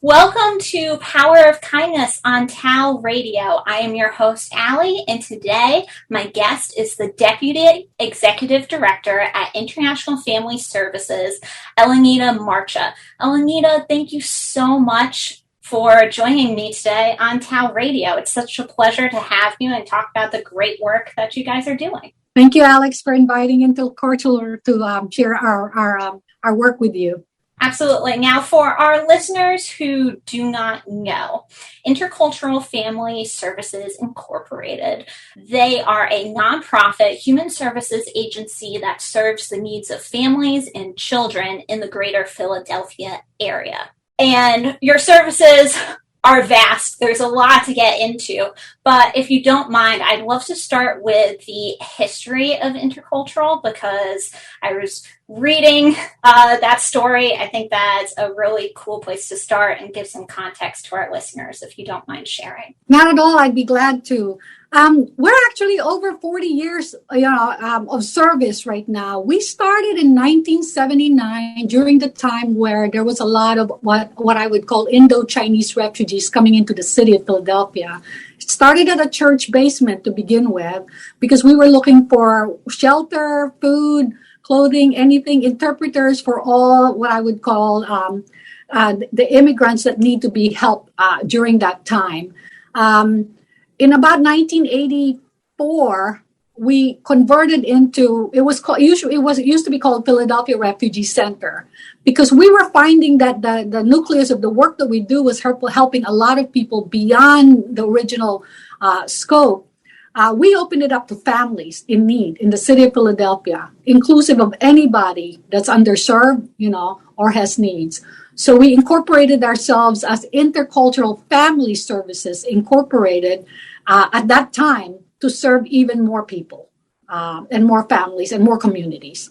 Welcome to Power of Kindness on TALRadio. I am your host, Alie, and today my guest is the Deputy Executive Director at International Family Services, Elentia Marcha. Elentia, thank you so much for joining me today on TALRadio. It's such a pleasure to have you and talk about the great work that you guys are doing. Thank you, Alex, for inviting Intercultural to share our work with you. Absolutely. Now, for our listeners who do not know, Intercultural Family Services Incorporated, they are a nonprofit human services agency that serves the needs of families and children in the greater Philadelphia area. And your services are vast. There's a lot to get into. But if you don't mind, I'd love to start with the history of Intercultural because I was reading that story. I think that's a really cool place to start and give some context to our listeners, if you don't mind sharing. Not at all. I'd be glad to. We're actually over 40 years, of service right now. We started in 1979 during the time where there was a lot of what I would call Indo-Chinese refugees coming into the city of Philadelphia. It started at a church basement to begin with because we were looking for shelter, food, clothing, anything, interpreters for all what I would call the immigrants that need to be helped during that time. In about 1984, we converted into it used to be called Philadelphia Refugee Center because we were finding that the nucleus of the work that we do was helping a lot of people beyond the original scope. We opened it up to families in need in the city of Philadelphia, inclusive of anybody that's underserved, or has needs. So we incorporated ourselves as Intercultural Family Services Incorporated at that time to serve even more people and more families and more communities.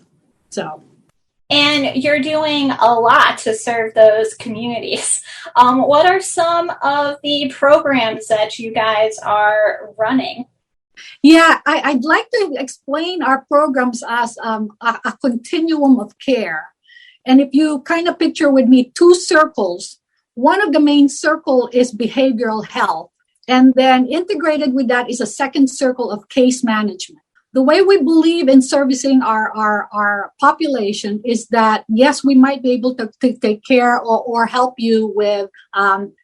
And you're doing a lot to serve those communities. What are some of the programs that you guys are running? Yeah, I'd like to explain our programs as a continuum of care. And if you kind of picture with me two circles, one of the main circle is behavioral health. And then integrated with that is a second circle of case management. The way we believe in servicing our population is that, yes, we might be able to take care or help you with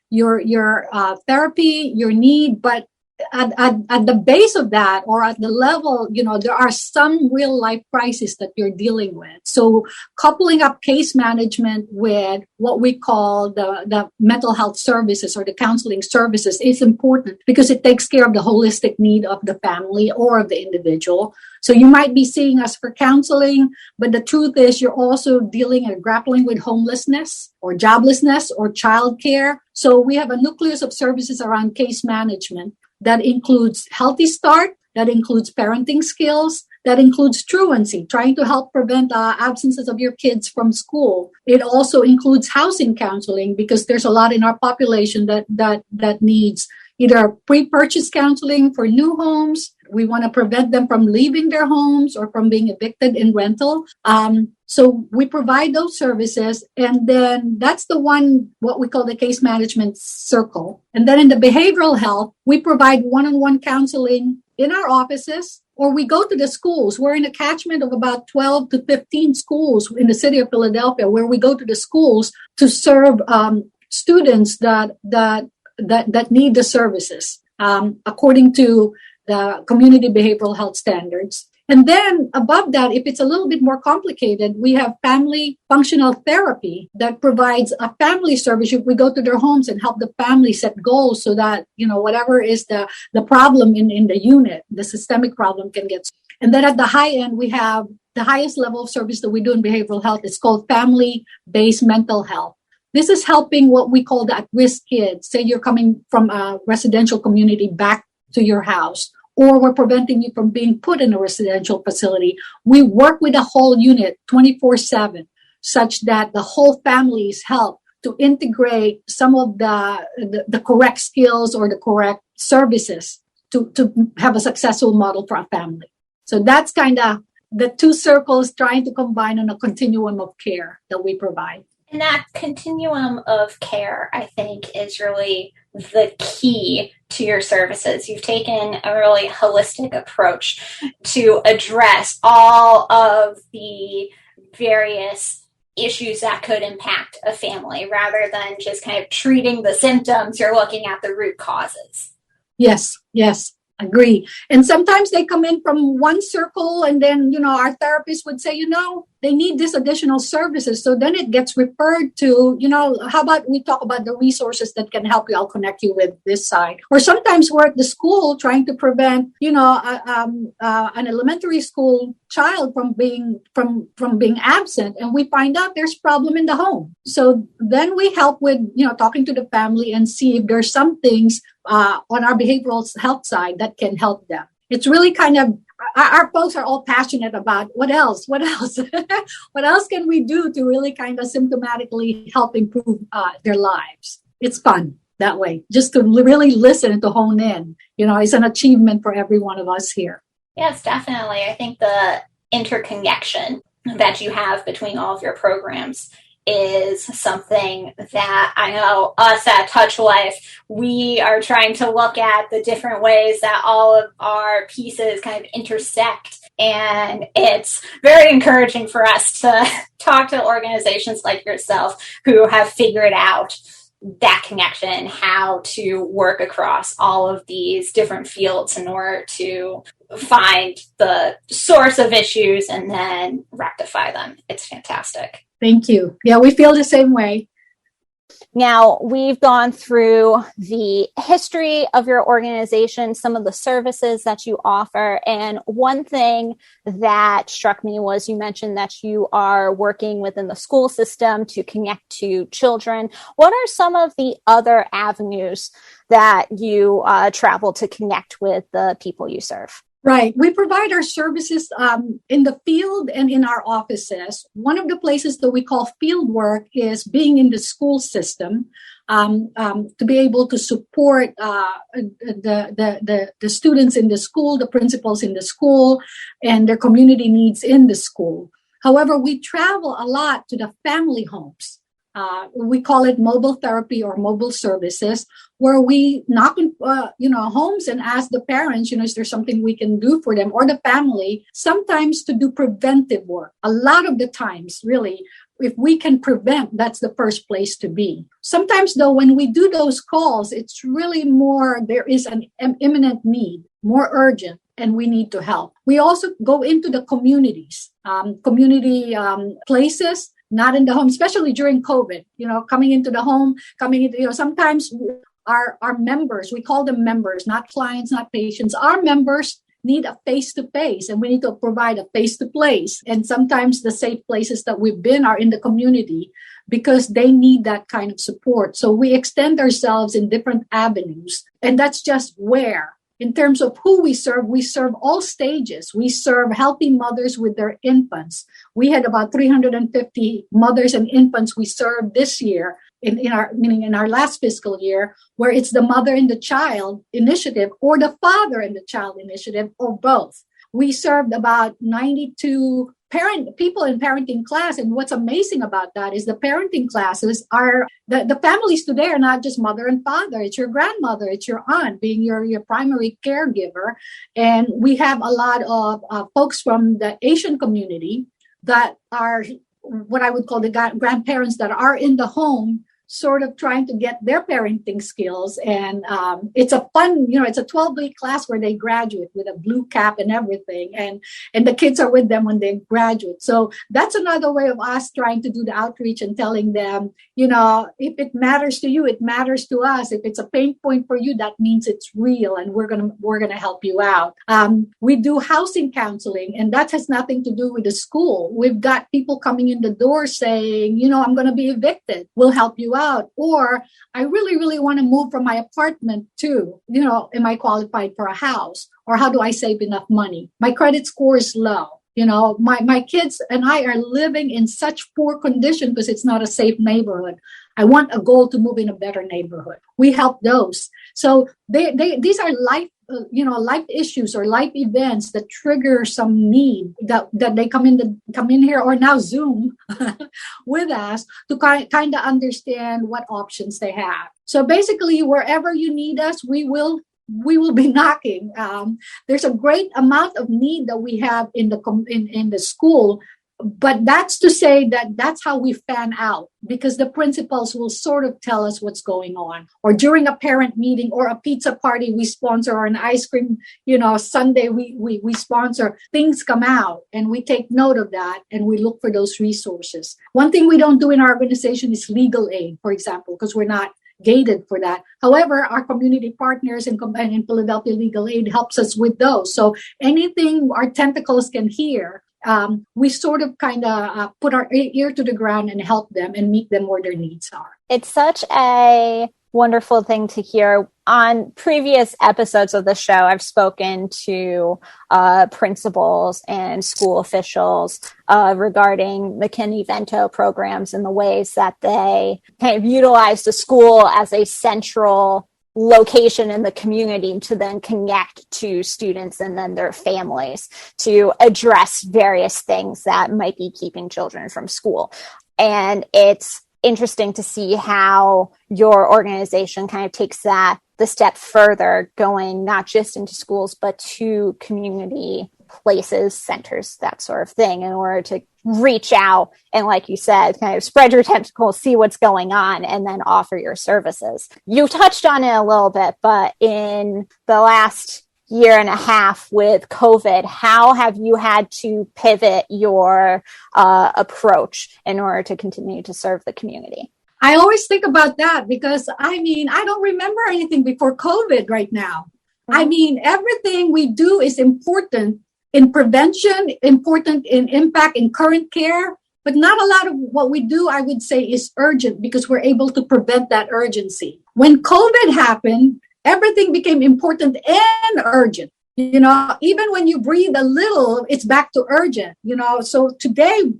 your therapy, your need, but at the base of that or at the level, there are some real life crises that you're dealing with. So coupling up case management with what we call the mental health services or the counseling services is important because it takes care of the holistic need of the family or of the individual. So you might be seeing us for counseling, but the truth is you're also dealing and grappling with homelessness or joblessness or childcare. So we have a nucleus of services around case management. That includes Healthy Start, that includes parenting skills, that includes truancy, trying to help prevent absences of your kids from school. It also includes housing counseling because there's a lot in our population that needs either pre-purchase counseling for new homes. We want to prevent them from leaving their homes or from being evicted in rental. So we provide those services. And then that's the one, what we call the case management circle. And then in the behavioral health, we provide one-on-one counseling in our offices, or we go to the schools. We're in a catchment of about 12 to 15 schools in the city of Philadelphia, where we go to the schools to serve students that need the services according to the community behavioral health standards. And then above that, if it's a little bit more complicated, we have family functional therapy that provides a family service. We go to their homes and help the family set goals so that, whatever is the problem in the unit, the systemic problem can get. And then at the high end, we have the highest level of service that we do in behavioral health. It's called family-based mental health. This is helping what we call the at-risk kids. Say you're coming from a residential community back to your house, or we're preventing you from being put in a residential facility. We work with the whole unit 24/7, such that the whole family is helped to integrate some of the correct skills or the correct services to have a successful model for a family. So that's kind of the two circles trying to combine on a continuum of care that we provide. And that continuum of care, I think, is really the key to your services. You've taken a really holistic approach to address all of the various issues that could impact a family rather than just kind of treating the symptoms. You're looking at the root causes. Yes, agree. And sometimes they come in from one circle and then, our therapist would say, they need this additional services. So then it gets referred to, how about we talk about the resources that can help you? I'll connect you with this side. Or sometimes we're at the school trying to prevent, an elementary school child from being absent, and we find out there's problem in the home. So then we help with, talking to the family and see if there's some things on our behavioral health side that can help them. It's really kind of, our folks are all passionate about what else, what else can we do to really kind of symptomatically help improve their lives. It's fun that way, just to really listen and to hone in. It's an achievement for every one of us here. Yes, definitely. I think the interconnection that you have between all of your programs is something that I know us at Touch Life, we are trying to look at the different ways that all of our pieces kind of intersect. And it's very encouraging for us to talk to organizations like yourself who have figured out that connection, how to work across all of these different fields in order to find the source of issues and then rectify them. It's fantastic. Thank you. Yeah, we feel the same way. Now, we've gone through the history of your organization, some of the services that you offer. And one thing that struck me was you mentioned that you are working within the school system to connect to children. What are some of the other avenues that you travel to connect with the people you serve? Right. We provide our services in the field and in our offices. One of the places that we call field work is being in the school system to be able to support the students in the school, the principals in the school, and their community needs in the school. However, we travel a lot to the family homes. We call it mobile therapy or mobile services, where we knock on, homes and ask the parents, is there something we can do for them or the family, sometimes to do preventive work. A lot of the times, really, if we can prevent, that's the first place to be. Sometimes, though, when we do those calls, it's really more, there is an imminent need, more urgent, and we need to help. We also go into the communities, places, not in the home, especially during COVID, coming into the home, sometimes our members, we call them members, not clients, not patients. Our members need a face-to-face, and we need to provide a face-to-place. And sometimes the safe places that we've been are in the community because they need that kind of support. So we extend ourselves in different avenues, and that's just where. In terms of who we serve all stages. We serve healthy mothers with their infants. We had about 350 mothers and infants we served this year in our last fiscal year, where it's the mother and the child initiative or the father and the child initiative or both. We served about 92 people in parenting class. And what's amazing about that is the parenting classes are, the families today are not just mother and father. It's your grandmother, it's your aunt being your primary caregiver. And we have a lot of folks from the Asian community that are what I would call the grandparents that are in the home, sort of trying to get their parenting skills. And it's a fun, it's a 12-week class where they graduate with a blue cap and everything. And the kids are with them when they graduate. So that's another way of us trying to do the outreach and telling them, if it matters to you, it matters to us. If it's a pain point for you, that means it's real, and we're gonna help you out. We do housing counseling, and that has nothing to do with the school. We've got people coming in the door saying, I'm going to be evicted. We'll help you out. Or I really, really want to move from my apartment to, am I qualified for a house? Or how do I save enough money? My credit score is low. My kids and I are living in such poor condition because it's not a safe neighborhood. I want a goal to move in a better neighborhood. We help those. So these are life life issues or life events that trigger some need that they come in here or now Zoom with us to kind of understand what options they have. So basically, wherever you need us, we will be knocking. There's a great amount of need that we have in the school. But that's to say that that's how we fan out, because the principals will sort of tell us what's going on. Or during a parent meeting or a pizza party we sponsor, or an ice cream, Sunday we sponsor, things come out and we take note of that and we look for those resources. One thing we don't do in our organization is legal aid, for example, because we're not gated for that. However, our community partners in Philadelphia Legal Aid helps us with those. So anything our tentacles can hear, we sort of kind of put our ear to the ground and help them and meet them where their needs are. It's such a wonderful thing to hear. On previous episodes of the show, I've spoken to principals and school officials regarding McKinney-Vento programs and the ways that they kind of utilize the school as a central location in the community to then connect to students and then their families to address various things that might be keeping children from school. And it's interesting to see how your organization kind of takes that the step further, going not just into schools, but to community places, centers, that sort of thing, in order to reach out and, like you said, kind of spread your tentacles, see what's going on, and then offer your services. You touched on it a little bit, but in the last year and a half with COVID, how have you had to pivot your approach in order to continue to serve the community? I always think about that because, I don't remember anything before COVID right now. Everything we do is important in prevention, important in impact in current care, but not a lot of what we do, I would say, is urgent because we're able to prevent that urgency. When COVID happened, everything became important and urgent. Even when you breathe a little, it's back to urgent. So today,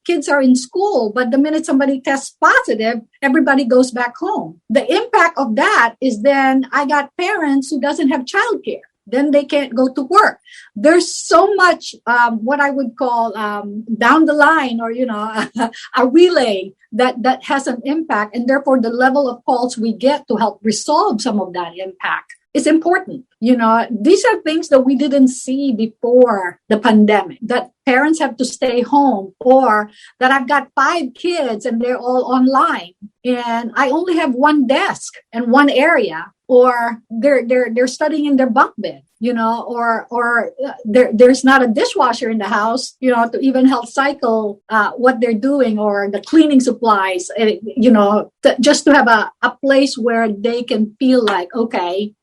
kids are in school, but the minute somebody tests positive, everybody goes back home. The impact of that is then I got parents who doesn't have childcare. Then they can't go to work. There's so much what I would call down the line or, a relay that has an impact. And therefore, the level of calls we get to help resolve some of that impact is important. These are things that we didn't see before the pandemic, that parents have to stay home, or that I've got 5 kids and they're all online and I only have one desk and one area, or they're studying in their bunk bed, or there's not a dishwasher in the house, to even help cycle what they're doing, or the cleaning supplies, just to have a place where they can feel like, okay,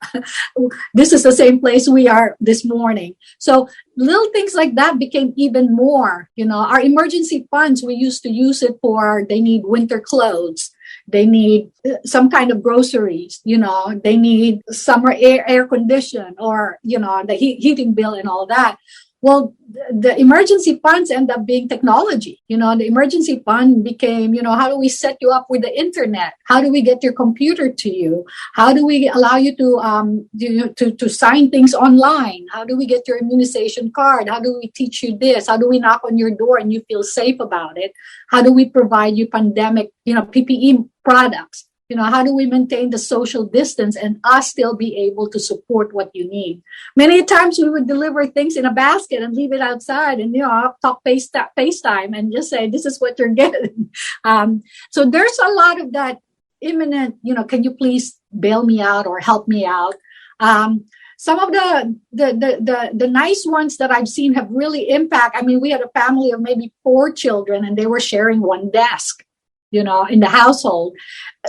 this is the same place we are this morning. So little things like that became even more, our emergency funds, we used to use it for, they need winter clothes. They need some kind of groceries, they need summer air condition, or, the heating bill and all that. Well, the emergency funds end up being technology. The emergency fund became, how do we set you up with the internet? How do we get your computer to you? How do we allow you to sign things online? How do we get your immunization card? How do we teach you this? How do we knock on your door and you feel safe about it? How do we provide you pandemic, PPE products? How do we maintain the social distance and us still be able to support what you need? Many times we would deliver things in a basket and leave it outside and, talk FaceTime and just say, this is what you're getting. So there's a lot of that imminent, can you please bail me out or help me out? Some of the nice ones that I've seen have really impact. We had a family of maybe 4 children and they were sharing one desk. In the household.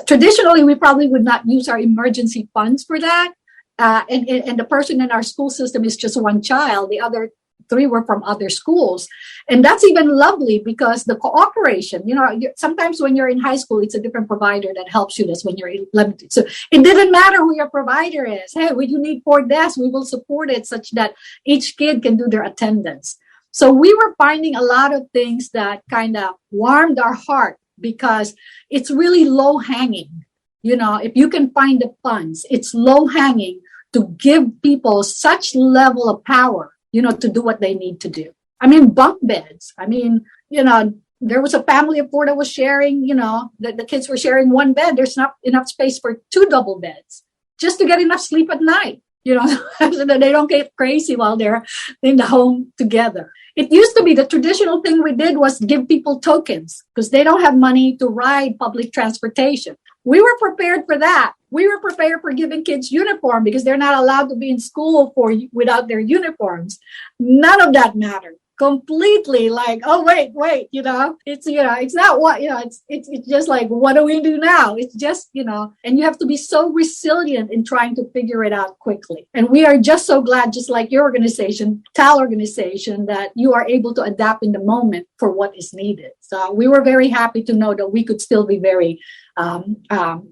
Traditionally, we probably would not use our emergency funds for that. And the person in our school system is just one child. The other 3 were from other schools. And that's even lovely because the cooperation, sometimes when you're in high school, it's a different provider that helps you. That's when you're 11. So it didn't matter who your provider is. Hey, when you need 4 desks, we will support it such that each kid can do their attendance. So we were finding a lot of things that kind of warmed our heart, because it's really low hanging. If you can find the funds, it's low hanging to give people such level of power, to do what they need to do. I mean, bunk beds. I mean, there was a family of four that was sharing, the kids were sharing one bed. There's not enough space for two double beds just to get enough sleep at night, so that they don't get crazy while they're in the home together. It used to be the traditional thing we did was give people tokens because they don't have money to ride public transportation. We were prepared for that. We were prepared for giving kids uniform because they're not allowed to be in school without their uniforms. None of that mattered. Completely like, oh, wait, it's not what, it's just like, what do we do now? It's just, and you have to be so resilient in trying to figure it out quickly. And we are just so glad, just like your organization, TAL organization, that you are able to adapt in the moment for what is needed. So we were very happy to know that we could still be very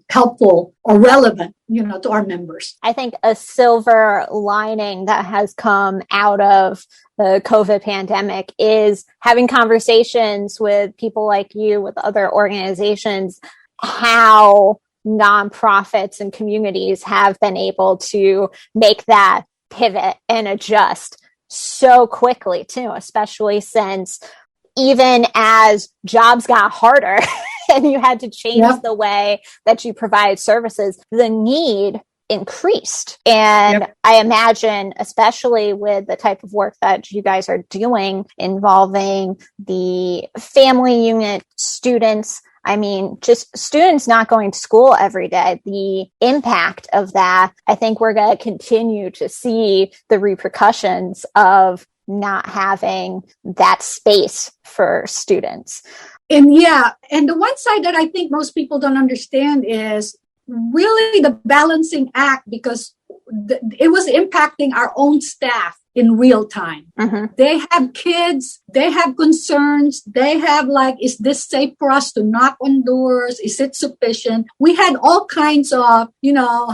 helpful or relevant, to our members. I think a silver lining that has come out of the COVID pandemic is having conversations with people like you, with other organizations, how nonprofits and communities have been able to make that pivot and adjust so quickly too, especially since even as jobs got harder and you had to change the way that you provide services, the need increased. And I imagine, especially with the type of work that you guys are doing involving the family unit students, I mean, just students not going to school every day, the impact of that, I think we're going to continue to see the repercussions of not having that space for students. And the one side that I think most people don't understand is really the balancing act, because it was impacting our own staff in real time. Mm-hmm. They have kids, they have concerns, they have like, is this safe for us to knock on doors? Is it sufficient? We had all kinds of,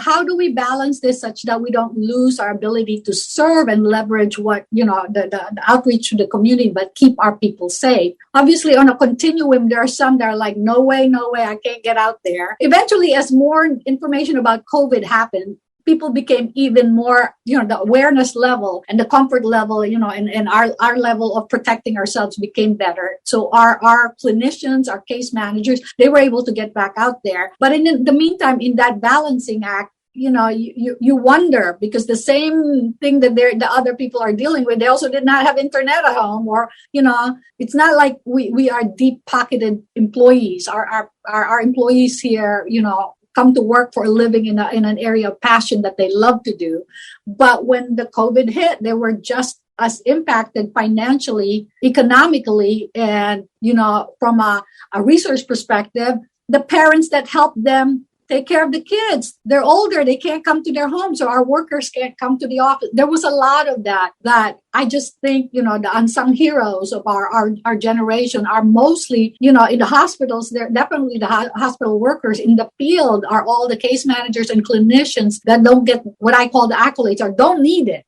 how do we balance this such that we don't lose our ability to serve and leverage what, the outreach to the community, but keep our people safe. Obviously, on a continuum, there are some that are like, no way, I can't get out there. Eventually, as more information about COVID happened, people became even more, the awareness level and the comfort level, and our level of protecting ourselves became better. So our clinicians, our case managers, they were able to get back out there. But in the meantime, in that balancing act, you wonder, because the same thing that the other people are dealing with, they also did not have internet at home, or, it's not like we are deep-pocketed employees. Our employees here, come to work for a living in an area of passion that they love to do. But when the COVID hit, they were just as impacted financially, economically, and, from a research perspective. The parents that help them take care of the kids, they're older, they can't come to their homes, so our workers can't come to the office. There was a lot of that I just think, the unsung heroes of our generation are mostly, in the hospitals. They're definitely the hospital workers. In the field are all the case managers and clinicians that don't get what I call the accolades, or don't need it.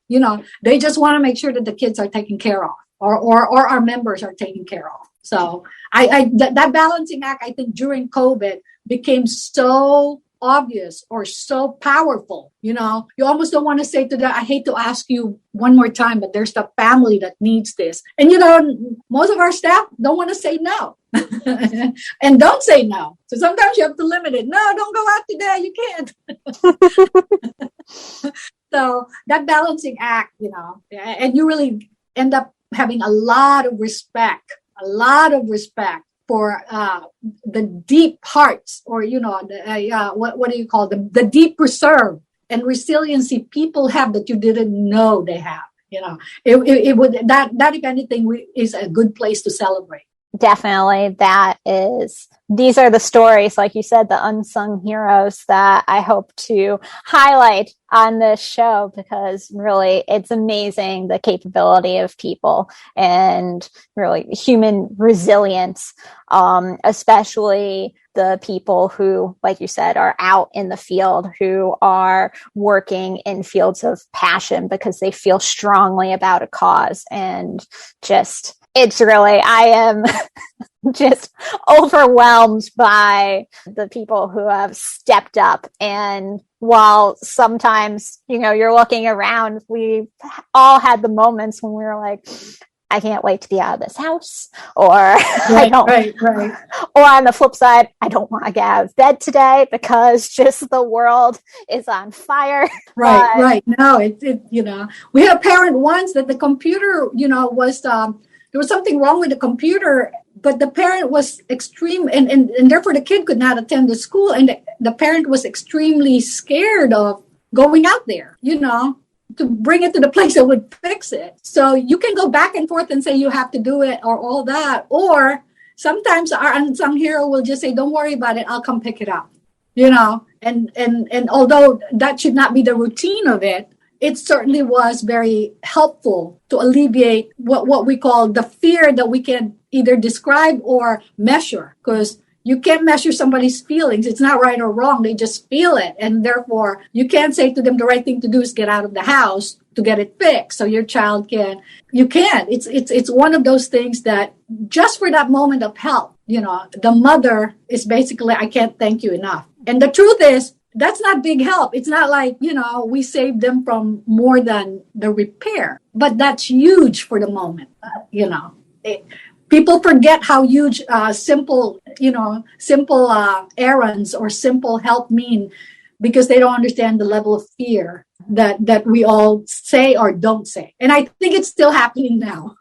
They just want to make sure that the kids are taken care of, or our members are taken care of. So that balancing act, I think, during COVID became so obvious or so powerful. You almost don't want to say to them, I hate to ask you one more time, but there's the family that needs this. And, most of our staff don't want to say no and don't say no. So sometimes you have to limit it. No, don't go out today. You can't. So that balancing act, and you really end up having a lot of respect for the deep hearts, or what do you call them? The deep reserve and resiliency people have that you didn't know they have. It would that if anything is a good place to celebrate. Definitely, these are the stories, like you said, the unsung heroes that I hope to highlight on this show, because really it's amazing the capability of people and really human resilience, especially the people who, like you said, are out in the field, who are working in fields of passion because they feel strongly about a cause, and just It's really, I am just overwhelmed by the people who have stepped up. And while sometimes, you're looking around, we've all had the moments when we were like, I can't wait to be out of this house, or right. Or on the flip side, I don't want to get out of bed today because just the world is on fire. Right. No, we had a parent once that the computer, was, there was something wrong with the computer, but the parent was extreme, and therefore the kid could not attend the school, and the parent was extremely scared of going out there, to bring it to the place that would fix it. So you can go back and forth and say you have to do it or all that. Or sometimes our unsung hero will just say, don't worry about it, I'll come pick it up. And although that should not be the routine of it, it certainly was very helpful to alleviate what we call the fear that we can either describe or measure, because you can't measure somebody's feelings. It's not right or wrong. They just feel it. And therefore, you can't say to them the right thing to do is get out of the house to get it fixed. So your child you can't. It's one of those things that just for that moment of help, the mother is basically, I can't thank you enough. And the truth is, that's not big help. It's not like, we saved them from more than the repair, but that's huge for the moment, People forget how huge simple errands or simple help mean, because they don't understand the level of fear that we all say or don't say. And I think it's still happening now.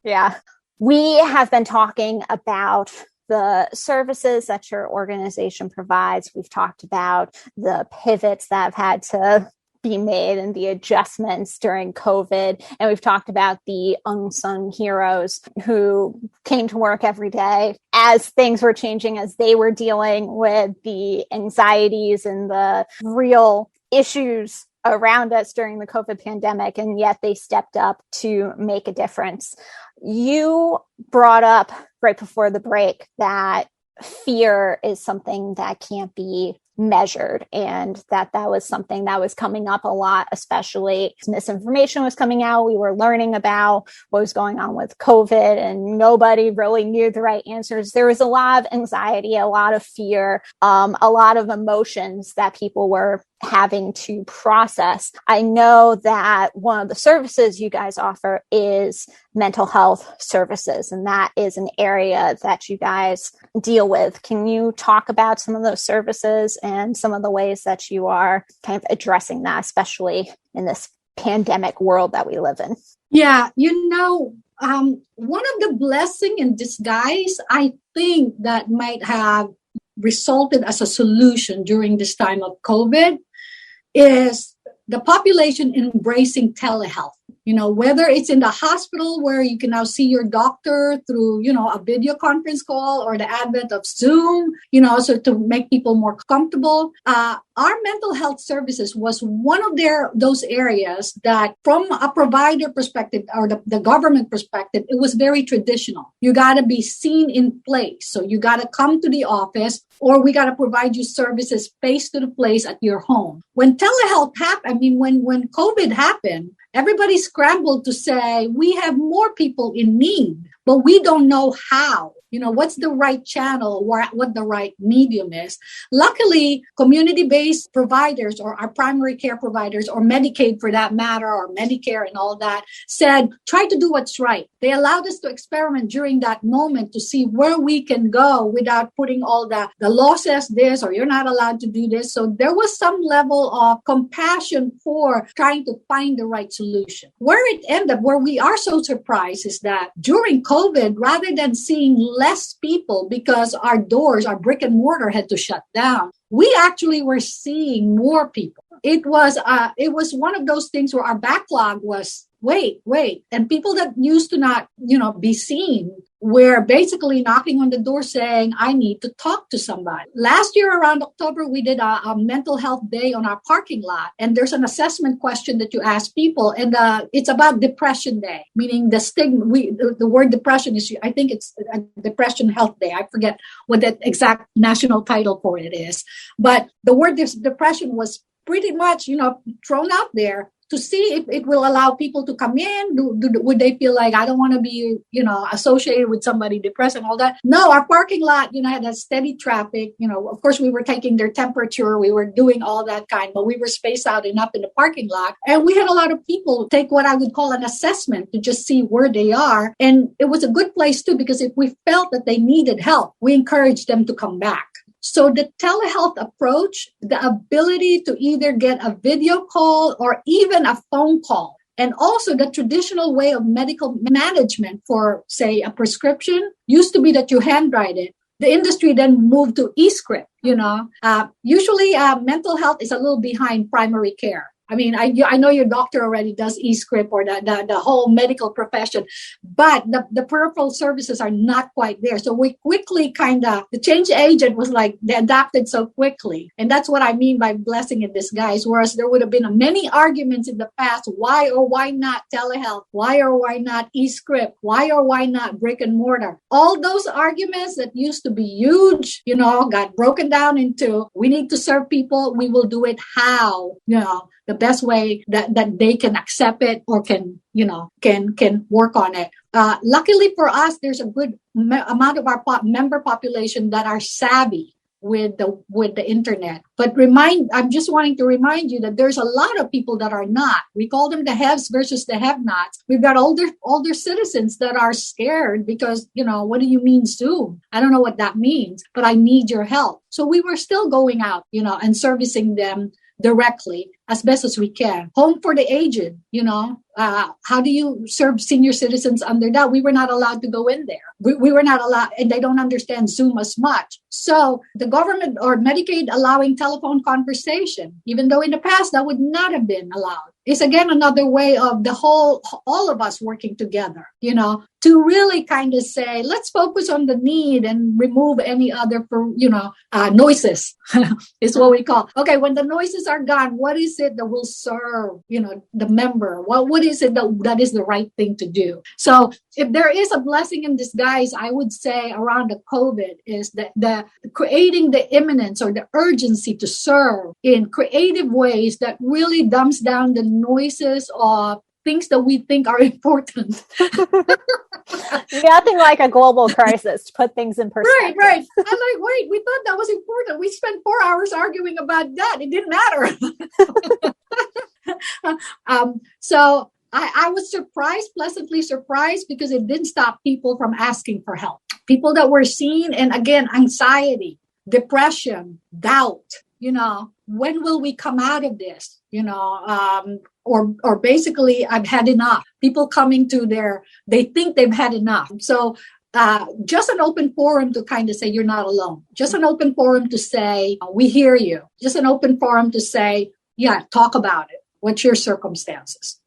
Yeah. We have been talking about the services that your organization provides. We've talked about the pivots that have had to be made and the adjustments during COVID. And we've talked about the unsung heroes who came to work every day as things were changing, as they were dealing with the anxieties and the real issues around us during the COVID pandemic. And yet they stepped up to make a difference. You brought up right before the break that fear is something that can't be measured, and that was something that was coming up a lot, especially misinformation was coming out. We were learning about what was going on with COVID, and nobody really knew the right answers. There was a lot of anxiety, a lot of fear, a lot of emotions that people were having to process. I know that one of the services you guys offer is mental health services, and that is an area that you guys deal with. Can you talk about some of those services and some of the ways that you are kind of addressing that, especially in this pandemic world that we live in? Yeah, one of the blessing in disguise, I think, that might have resulted as a solution during this time of COVID is the population embracing telehealth. Whether it's in the hospital where you can now see your doctor through, a video conference call, or the advent of Zoom, so to make people more comfortable. Our mental health services was one of those areas that, from a provider perspective or the government perspective, it was very traditional. You got to be seen in place. So you got to come to the office, or we got to provide you services face to the place at your home. When telehealth happened, when COVID happened, everybody scrambled to say, we have more people in need, but we don't know how. What's the right channel, what the right medium is. Luckily, community-based providers, or our primary care providers, or Medicaid for that matter, or Medicare and all that, said, try to do what's right. They allowed us to experiment during that moment to see where we can go without putting all the law says this, or you're not allowed to do this. So there was some level of compassion for trying to find the right solution. Where it ended up, where we are so surprised, is that during COVID, rather than seeing less people because our brick and mortar had to shut down, we actually were seeing more people. It was one of those things where our backlog was wait. And people that used to not, be seen were basically knocking on the door saying, I need to talk to somebody. Last year around October, we did a mental health day on our parking lot. And there's an assessment question that you ask people. And it's about Depression Day, meaning the stigma. The word depression is, I think it's a Depression Health Day. I forget what that exact national title for it is. But the word depression was pretty much, thrown out there to see if it will allow people to come in. Would they feel like, I don't want to be, associated with somebody depressed and all that? No, our parking lot, had a steady traffic. Of course, we were taking their temperature. We were doing all that kind, but we were spaced out enough in the parking lot. And we had a lot of people take what I would call an assessment to just see where they are. And it was a good place too, because if we felt that they needed help, we encouraged them to come back. So the telehealth approach, the ability to either get a video call or even a phone call, and also the traditional way of medical management for, say, a prescription used to be that you handwrite it. The industry then moved to e-script, Usually mental health is a little behind primary care. I mean, I know your doctor already does e-script or the whole medical profession, but the peripheral services are not quite there. So we quickly the change agent was like, they adapted so quickly. And that's what I mean by blessing in disguise. Whereas there would have been many arguments in the past, why or why not telehealth? Why or why not e-script? Why or why not brick and mortar? All those arguments that used to be huge, got broken down into, we need to serve people. We will do it how, the best way that they can accept it or can work on it. Luckily for us, there's a good amount of our member population that are savvy with the internet. But I'm just wanting to remind you that there's a lot of people that are not. We call them the haves versus the have-nots. We've got older citizens that are scared because, what do you mean Zoom? I don't know what that means, but I need your help. So we were still going out, and servicing them directly as best as we can. Home for the aged, how do you serve senior citizens under that? We were not allowed to go in there. We were not allowed, and they don't understand Zoom as much. So the government or Medicaid allowing telephone conversation, even though in the past that would not have been allowed, is again another way of all of us working together, to really kind of say, let's focus on the need and remove any other, noises is what we call. Okay, when the noises are gone, what is it that will serve, the member? What is it that is the right thing to do? So if there is a blessing in disguise, I would say around the COVID is that the creating the imminence or the urgency to serve in creative ways that really dumps down the noises of things that we think are important. Nothing like a global crisis to put things in perspective. Right. I'm like, wait, we thought that was important. We spent 4 hours arguing about that. It didn't matter. So I was pleasantly surprised, because it didn't stop people from asking for help. People that were seen, and again, anxiety, depression, doubt, when will we come out of this? Or basically, I've had enough. People coming to they think they've had enough. So just an open forum to kind of say, you're not alone. Just an open forum to say, we hear you. Just an open forum to say, yeah, talk about it. What's your circumstances?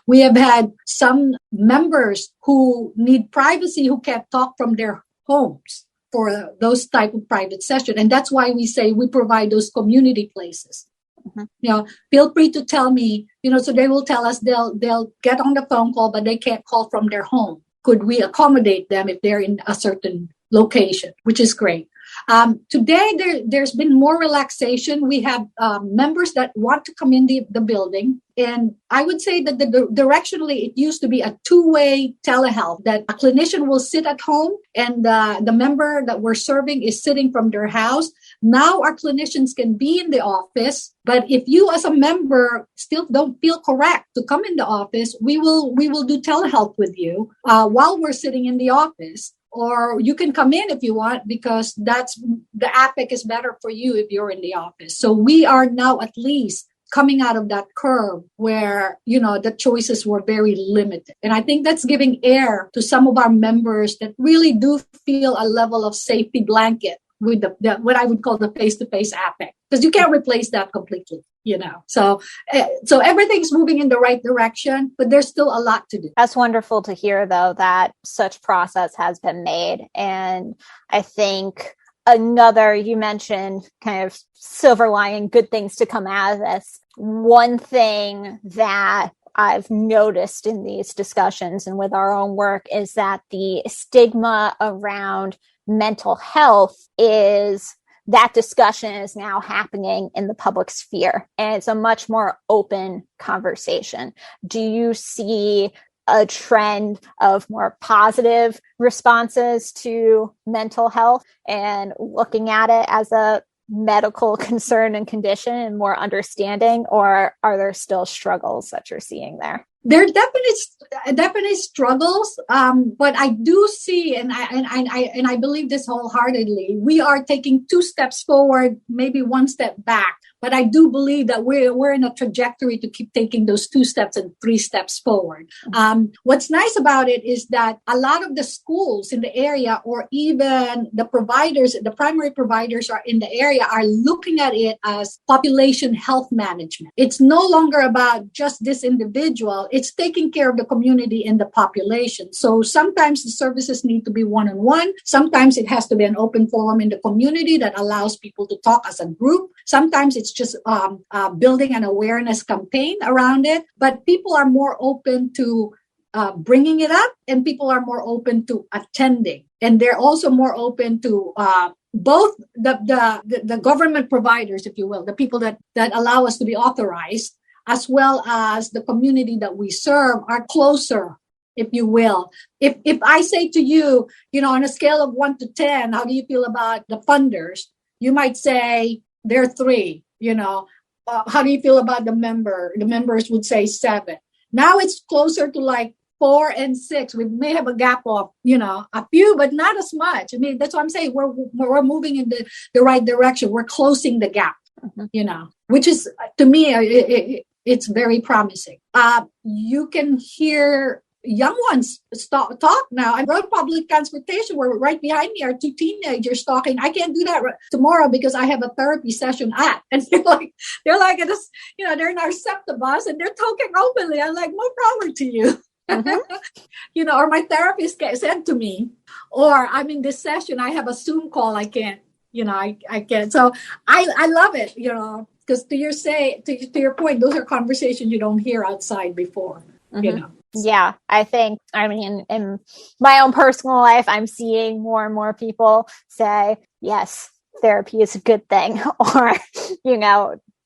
We have had some members who need privacy who can't talk from their homes for those type of private session. And that's why we say we provide those community places. Mm-hmm. Feel free to tell me, so they will tell us they'll get on the phone call, but they can't call from their home. Could we accommodate them if they're in a certain location, which is great. Today, there's been more relaxation. We have members that want to come in the building. And I would say that directionally, it used to be a two-way telehealth, that a clinician will sit at home and the member that we're serving is sitting from their house. Now our clinicians can be in the office, but if you as a member still don't feel correct to come in the office, we will do telehealth with you while we're sitting in the office. Or you can come in if you want, because that's the APEC is better for you if you're in the office. So we are now at least coming out of that curve where, the choices were very limited. And I think that's giving air to some of our members that really do feel a level of safety blanket with the what I would call the face-to-face APEC, because you can't replace that completely. So everything's moving in the right direction, but there's still a lot to do. That's wonderful to hear, though, that such process has been made. And I think you mentioned kind of silver lining, good things to come out of this. One thing that I've noticed in these discussions and with our own work is that the stigma around mental health is that discussion is now happening in the public sphere, and it's a much more open conversation. Do you see a trend of more positive responses to mental health and looking at it as a medical concern and condition and more understanding, or are there still struggles that you're seeing there? There are definitely struggles, but I do see, and I believe this wholeheartedly. We are taking 2 steps forward, maybe 1 step back. But I do believe that we're in a trajectory to keep taking those 2 steps and 3 steps forward. What's nice about it is that a lot of the schools in the area, or even the providers, the primary providers are in the area, are looking at it as population health management. It's no longer about just this individual. It's taking care of the community and the population. So sometimes the services need to be one-on-one. Sometimes it has to be an open forum in the community that allows people to talk as a group. Sometimes it's just building an awareness campaign around it. But people are more open to bringing it up, and people are more open to attending. And they're also more open to both the government providers, if you will, the people that allow us to be authorized, as well as the community that we serve, are closer, if you will. If I say to you, on a scale of 1 to 10, how do you feel about the funders? You might say they're 3. How do you feel about the member? The members would say 7. Now it's closer to like 4 and 6. We may have a gap of, a few, but not as much. I mean, that's what I'm saying. We're moving in the right direction. We're closing the gap, which is, to me, it's very promising. You can hear young ones talk now. I rode public transportation where right behind me are 2 teenagers talking. I can't do that tomorrow because I have a therapy session and they're like, they're in our SEPTA bus and they're talking openly. I'm like, more power to you. Mm-hmm. Or my therapist said to me, or I'm in this session, I have a Zoom call. I can't, I can't. So I love it, because to your point, those are conversations you don't hear outside before, mm-hmm. Yeah, I think, in my own personal life, I'm seeing more and more people say, yes, therapy is a good thing, or,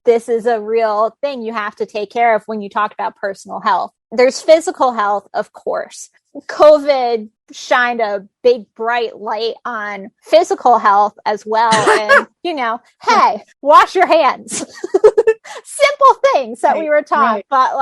this is a real thing you have to take care of when you talk about personal health. There's physical health, of course. COVID shined a big bright light on physical health as well. And, hey, wash your hands. Simple things that we were taught, but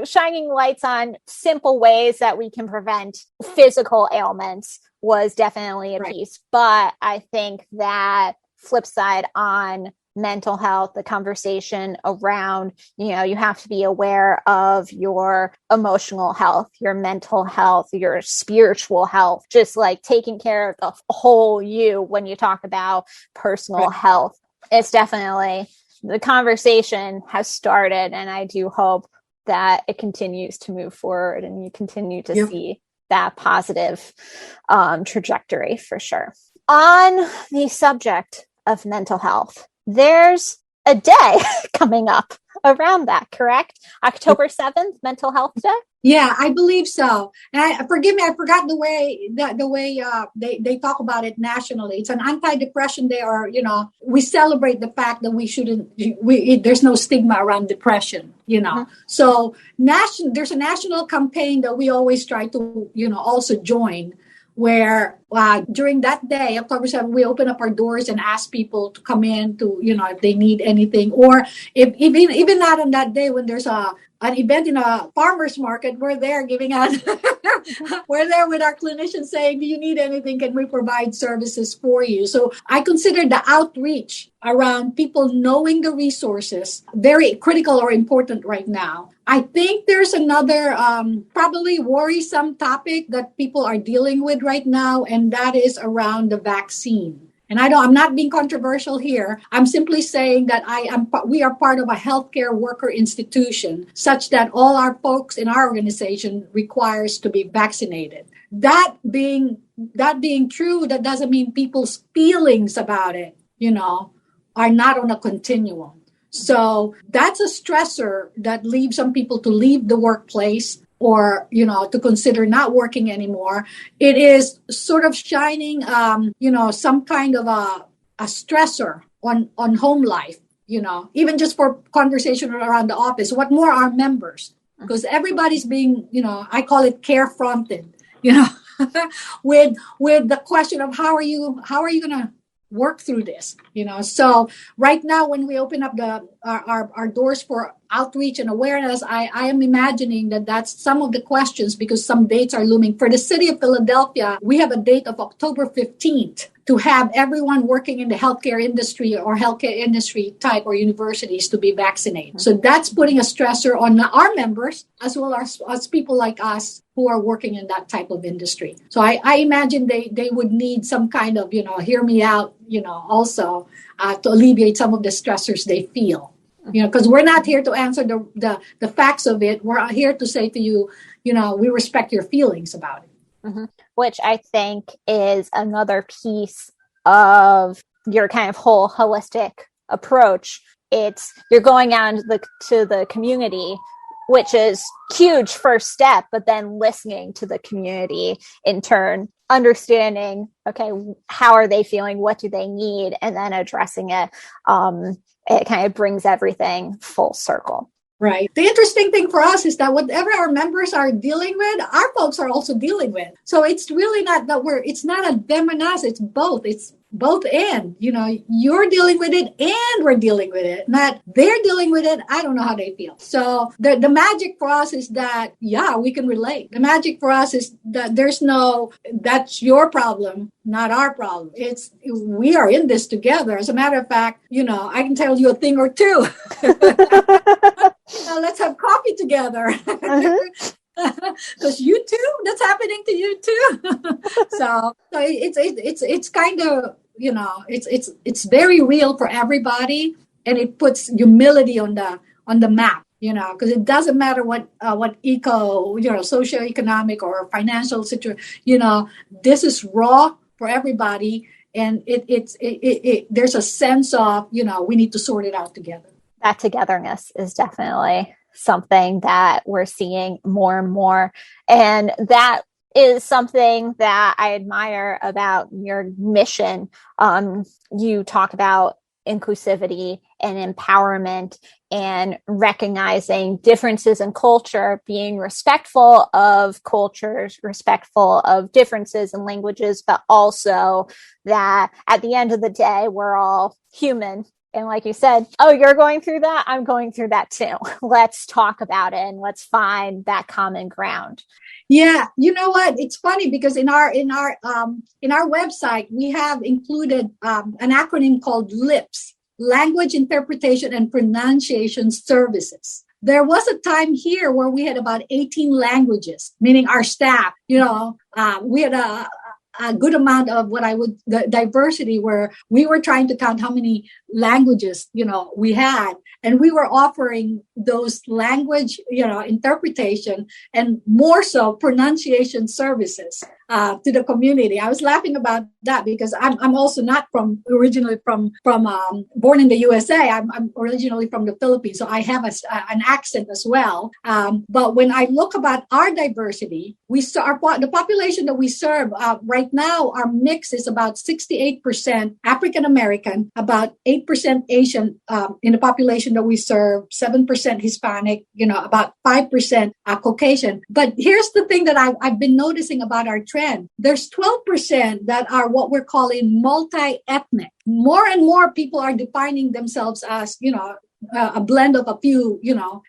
shining lights on simple ways that we can prevent physical ailments was definitely a piece. But I think that flip side on mental health, the conversation around, you have to be aware of your emotional health, your mental health, your spiritual health, just like taking care of the whole you when you talk about personal health. It's definitely, the conversation has started, and I do hope that it continues to move forward and you continue to see that positive trajectory for sure. On the subject of mental health, there's a day coming up around that, correct? October 7th, Mental Health Day? Yeah, I believe so. And forgive me, I forgot the way they talk about it nationally. It's an anti-depression day, or, we celebrate the fact that there's no stigma around depression, Mm-hmm. So there's a national campaign that we always try to, also join, where during that day, October 7th, we open up our doors and ask people to come in to, if they need anything. Or if even not on that day, when there's an event in a farmer's market, we're there giving out, we're there with our clinicians saying, do you need anything? Can we provide services for you? So I consider the outreach around people knowing the resources very critical or important right now. I think there's another probably worrisome topic that people are dealing with right now, and that is around the vaccine. And I'm not being controversial here. I'm simply saying that we are part of a healthcare worker institution, such that all our folks in our organization requires to be vaccinated. That being true, that doesn't mean people's feelings about it, are not on a continuum. So that's a stressor that leaves some people to leave the workplace, or, to consider not working anymore. It is sort of shining, some kind of a a stressor on home life, even just for conversation around the office. What more our members? Because everybody's being, I call it care fronted, with the question of how are you going to work through this, So right now, when we open up our doors for outreach and awareness, I am imagining that's some of the questions, because some dates are looming. For the city of Philadelphia, we have a date of October 15th to have everyone working in the healthcare industry or healthcare industry type or universities to be vaccinated. So that's putting a stressor on our members as well as people like us who are working in that type of industry. So I imagine they would need some kind of, hear me out, also to alleviate some of the stressors they feel. Because we're not here to answer the facts of it. We're here to say to you, we respect your feelings about it. Mm-hmm. Which I think is another piece of your kind of whole holistic approach. You're going out to the community, which is huge first step, but then listening to the community in turn, understanding, okay, how are they feeling? What do they need? And then addressing it. It kind of brings everything full circle. Right. The interesting thing for us is that whatever our members are dealing with, our folks are also dealing with. So it's really not that it's not a them and us. It's both. It's both and, you're dealing with it and we're dealing with it. Not they're dealing with it. I don't know how they feel. So the magic for us is that, we can relate. The magic for us is that that's your problem, not our problem. We are in this together. As a matter of fact, I can tell you a thing or two. Let's have coffee together. Because you too, that's happening to you too. So it's kind of, it's very real for everybody, and it puts humility on the map, because it doesn't matter what socioeconomic or financial situation, this is raw for everybody, and there's a sense of, we need to sort it out together. That togetherness is definitely something that we're seeing more and more. And that is something that I admire about your mission. You talk about inclusivity and empowerment and recognizing differences in culture, being respectful of cultures, respectful of differences in languages, but also that at the end of the day, we're all human. And like you said, you're going through that. I'm going through that too. Let's talk about it and let's find that common ground. Yeah. You know what? It's funny because in our website, we have included an acronym called LIPS, Language Interpretation and Pronunciation Services. There was a time here where we had about 18 languages, meaning our staff, we had a good amount of the diversity, where we were trying to count how many languages, we had. And we were offering those language, interpretation and more so pronunciation services to the community. I was laughing about that because I'm also not originally from born in the USA. I'm originally from the Philippines, so I have an accent as well. But when I look about our diversity, the population that we serve right now, our mix is about 68% African American, about 8% Asian in the population that we serve, 7% Hispanic, about 5% Caucasian. But here's the thing that I've been noticing about our trend. There's 12% that are what we're calling multi-ethnic. More and more people are defining themselves as, a blend of a few,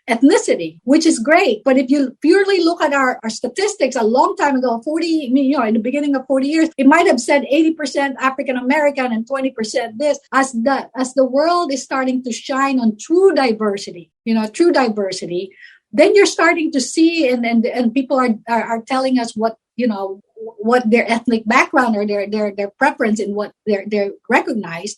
ethnicity, which is great. But if you purely look at our statistics, a long time ago, in the beginning of 40 years, it might have said 80% African American and 20% this. As the world is starting to shine on true diversity, then you're starting to see, and people are telling us what their ethnic background or their preference in what they're recognized.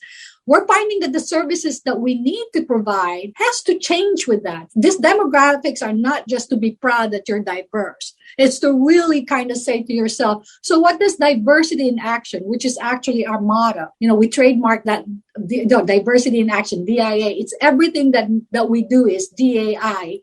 We're finding that the services that we need to provide has to change with that. These demographics are not just to be proud that you're diverse. It's to really kind of say to yourself, so what does diversity in action, which is actually our motto? We trademark that diversity in action, DIA. It's everything that we do is DIA,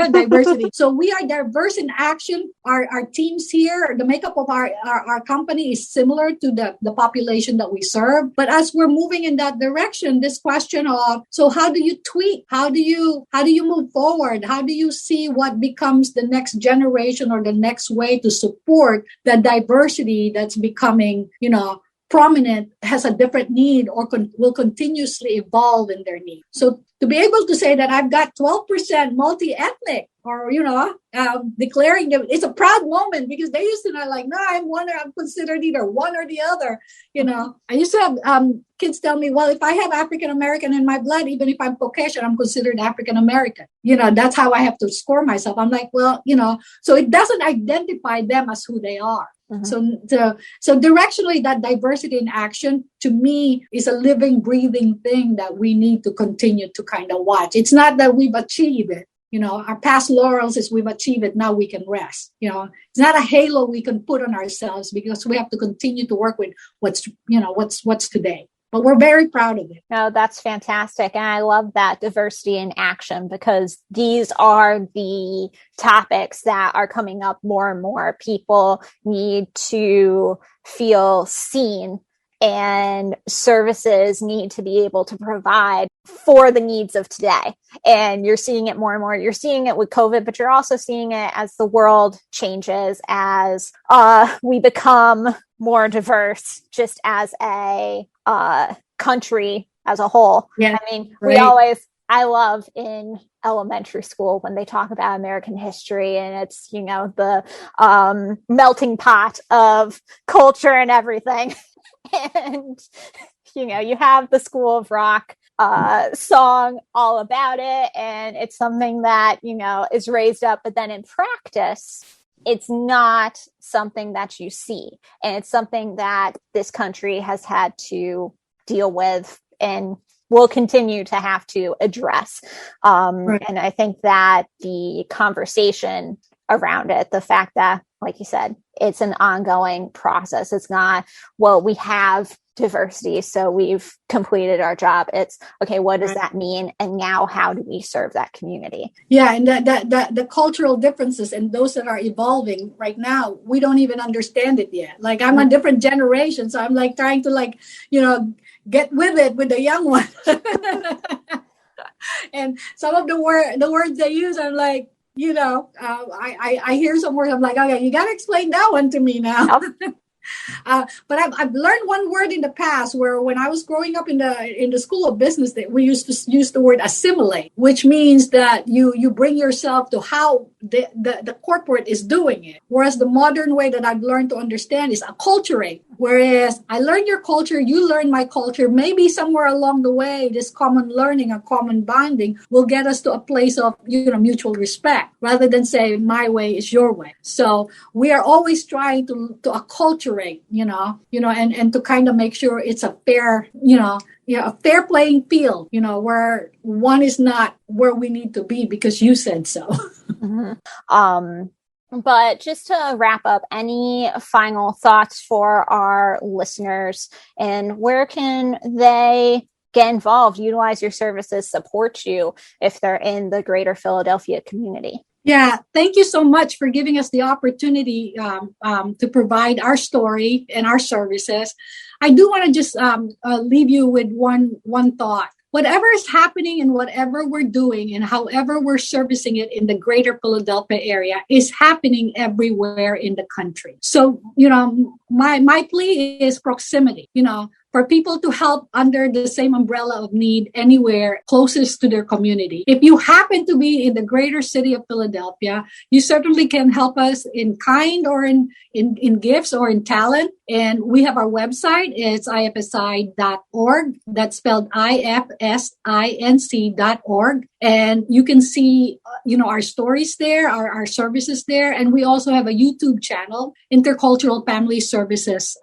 diversity. So we are diverse in action. Our teams here the makeup of our company is similar to the population that we serve. But as we're moving in that direction, this question of, so how do you tweak? How do you move forward? How do you see what becomes the next generation or the next way to support the diversity that's becoming, prominent, has a different need or will continuously evolve in their need. So to be able to say that I've got 12% multi-ethnic or, declaring them, it's a proud moment because they used to not like, no, I'm considered either one or the other. I used to have kids tell me, well, if I have African-American in my blood, even if I'm Caucasian, I'm considered African-American. That's how I have to score myself. I'm like, well, so it doesn't identify them as who they are. Mm-hmm. So directionally, that diversity in action to me is a living, breathing thing that we need to continue to kind of watch. It's not that we've achieved it. Our past laurels is we've achieved it. Now we can rest. It's not a halo we can put on ourselves because we have to continue to work with what's today. But we're very proud of it. No, that's fantastic. And I love that diversity in action because these are the topics that are coming up more and more. People need to feel seen and services need to be able to provide for the needs of today. And you're seeing it more and more. You're seeing it with COVID, but you're also seeing it as the world changes, as we become more diverse just as a country as a whole. Yeah, I mean, right. I love in elementary school when they talk about American history and it's, the melting pot of culture and everything. And, you have the School of Rock song all about it. And it's something that, is raised up, but then in practice, it's not something that you see. And it's something that this country has had to deal with and will continue to have to address. Right. And I think that the conversation around it, the fact that, like you said, it's an ongoing process. It's not, well, we have diversity, so we've completed our job. It's, okay, what does that mean? And now how do we serve that community? Yeah, and the cultural differences and those that are evolving right now, we don't even understand it yet. Like I'm a different generation, so I'm like trying to get with it with the young one. And some of the words they use, I'm like, I hear some words, I'm like, okay, you got to explain that one to me now. But I've learned one word in the past where when I was growing up in the School of Business, that we used to use the word assimilate, which means that you bring yourself to how the corporate is doing it. Whereas the modern way that I've learned to understand is acculturate. Whereas I learn your culture, you learn my culture. Maybe somewhere along the way, this common learning and common bonding will get us to a place of mutual respect rather than say my way is your way. So we are always trying to acculturate, and to kind of make sure it's a fair, a fair playing field, where one is not where we need to be because you said so. Mm-hmm. But just to wrap up, any final thoughts for our listeners, and where can they get involved, utilize your services, support you if they're in the greater Philadelphia community? Yeah, thank you so much for giving us the opportunity to provide our story and our services. I do want to just leave you with one thought. Whatever is happening and whatever we're doing and however we're servicing it in the greater Philadelphia area is happening everywhere in the country. So, my plea is proximity, for people to help under the same umbrella of need anywhere closest to their community. If you happen to be in the greater city of Philadelphia, you certainly can help us in kind or in gifts or in talent. And we have our website. It's ifsi.org. That's spelled ifsinc.org. And you can see, our stories there, our services there. And we also have a YouTube channel, Intercultural Family Services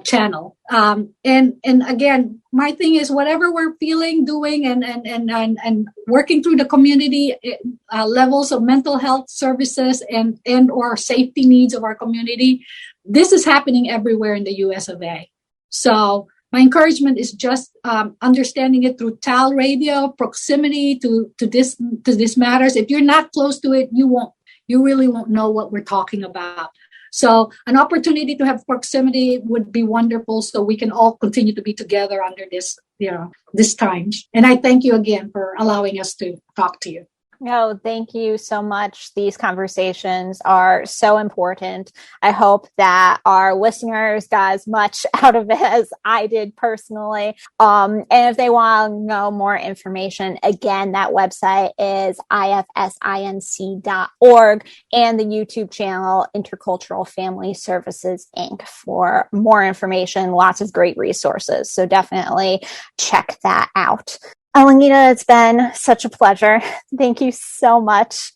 channel. And again, my thing is whatever we're feeling, doing, and working through the community levels of mental health services and or safety needs of our community, this is happening everywhere in the US of A. So my encouragement is just understanding it through TALRadio, proximity to this matters. If you're not close to it, you really won't know what we're talking about. So an opportunity to have proximity would be wonderful, so we can all continue to be together under this times. And I thank you again for allowing us to talk to you. No, thank you so much. These conversations are so important. I hope that our listeners got as much out of it as I did personally. And if they want to know more information, again, that website is ifsinc.org and the YouTube channel Intercultural Family Services, Inc. for more information, lots of great resources. So definitely check that out. Alenita, it's been such a pleasure. Thank you so much.